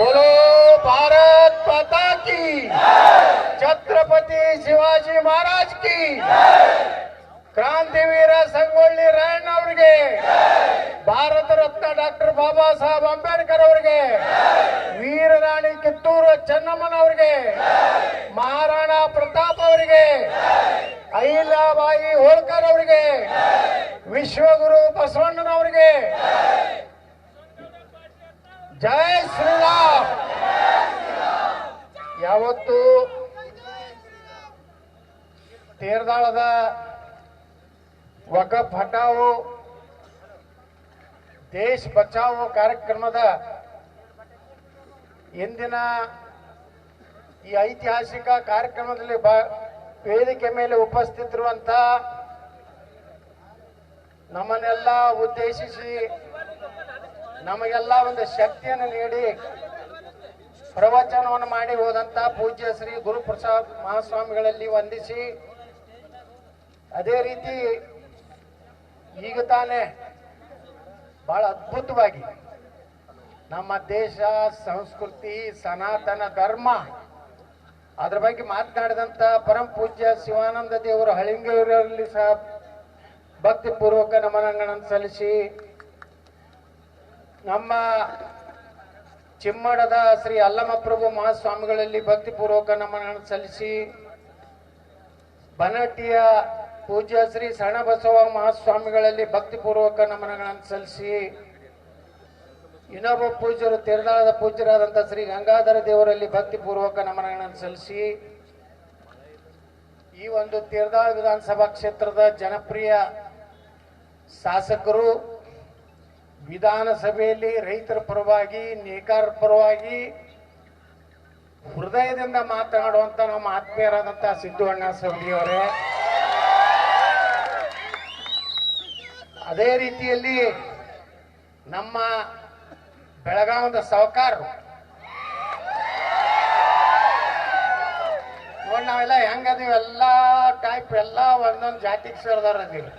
बोलो भारत माता की, छत्रपति शिवाजी महाराज की, ಕ್ರಾಂತಿವೀರ ಸಂಗೊಳ್ಳಿ ರಾಯಣ್ಣ ಅವರಿಗೆ, ಭಾರತ ರತ್ನ ಡಾಕ್ಟರ್ ಬಾಬಾ ಸಾಹೇಬ್ ಅಂಬೇಡ್ಕರ್ ಅವರಿಗೆ, ವೀರರಾಣಿ ಕಿತ್ತೂರು ಚೆನ್ನಮ್ಮನವರಿಗೆ, ಮಹಾರಾಣಾ ಪ್ರತಾಪ್ ಅವರಿಗೆ, ಅಹಿಲ್ಯಾಬಾಯಿ ಹೋಳ್ಕರ್ ಅವರಿಗೆ, ವಿಶ್ವಗುರು ಬಸವಣ್ಣನವರಿಗೆ ಜೈ ಶ್ರೀರಾಮ್. ಯಾವತ್ತು ತೇರದಾಳದ ವಕಫ್ ಹಟಾವೋ ದೇಶ್ ಬಚಾವೋ ಕಾರ್ಯಕ್ರಮದ ಇಂದಿನ ಈ ಐತಿಹಾಸಿಕ ಕಾರ್ಯಕ್ರಮದಲ್ಲಿ ವೇದಿಕೆ ಮೇಲೆ ಉಪಸ್ಥಿತರಿರುವಂತ ನಮ್ಮನ್ನೆಲ್ಲ ಉದ್ದೇಶಿಸಿ ನಮಗೆಲ್ಲ ಒಂದು ಶಕ್ತಿಯನ್ನು ನೀಡಿ ಪ್ರವಚನವನ್ನು ಮಾಡಿ ಹೋದಂತ ಪೂಜ್ಯ ಶ್ರೀ ಗುರುಪ್ರಸಾದ್ ಮಹಾಸ್ವಾಮಿಗಳಲ್ಲಿ ವಂದಿಸಿ, ಅದೇ ರೀತಿ ಈಗ ತಾನೇ ಬಹಳ ಅದ್ಭುತವಾಗಿ ನಮ್ಮ ದೇಶ ಸಂಸ್ಕೃತಿ ಸನಾತನ ಧರ್ಮ ಅದ್ರ ಬಗ್ಗೆ ಮಾತನಾಡಿದಂತ ಪರಂ ಪೂಜ್ಯ ಶಿವಾನಂದ ದೇವರು ಹಳಿಂಗರಲ್ಲಿ ಸಹ ಭಕ್ತಿಪೂರ್ವಕ ನಮನಗಳನ್ನು ಸಲ್ಲಿಸಿ, ನಮ್ಮ ಚಿಮ್ಮಡದ ಶ್ರೀ ಅಲ್ಲಮಪ್ರಭು ಮಹಾಸ್ವಾಮಿಗಳಲ್ಲಿ ಭಕ್ತಿಪೂರ್ವಕ ನಮನಗಳನ್ನು ಸಲ್ಲಿಸಿ, ಬನಟಿಯ ಪೂಜ್ಯ ಶ್ರೀ ಶರಣಬಸವ ಮಹಾಸ್ವಾಮಿಗಳಲ್ಲಿ ಭಕ್ತಿಪೂರ್ವಕ ನಮನಗಳನ್ನು ಸಲ್ಲಿಸಿ, ಇನ್ನೊಬ್ಬ ಪೂಜ್ಯರು ತೇರದಾಳದ ಪೂಜ್ಯರಾದಂಥ ಶ್ರೀ ಗಂಗಾಧರ ದೇವರಲ್ಲಿ ಭಕ್ತಿಪೂರ್ವಕ ನಮನಗಳನ್ನು ಸಲ್ಲಿಸಿ, ಈ ಒಂದು ತೇರದಾಳ ವಿಧಾನಸಭಾ ಕ್ಷೇತ್ರದ ಜನಪ್ರಿಯ ಶಾಸಕರು, ವಿಧಾನಸಭೆಯಲ್ಲಿ ರೈತರ ಪರವಾಗಿ ನೇಕಾರ ಪರವಾಗಿ ಹೃದಯದಿಂದ ಮಾತನಾಡುವಂತ ನಮ್ಮ ಆತ್ಮೀಯರಾದಂತಹ ಸಿದ್ದಣ್ಣ ಸವದಿಯವರೇ, ಅದೇ ರೀತಿಯಲ್ಲಿ ನಮ್ಮ ಬೆಳಗಾವದ ಸಾಹುಕಾರರು ನೋಡಿ, ನಾವೆಲ್ಲ ಹೆಂಗದೀವಿ, ಎಲ್ಲ ಟೈಪ್ ಎಲ್ಲ ಒಂದೊಂದು ಜಾತಿಗೆ ಸೇರಿದವ್ರು ಅದೀವಿ.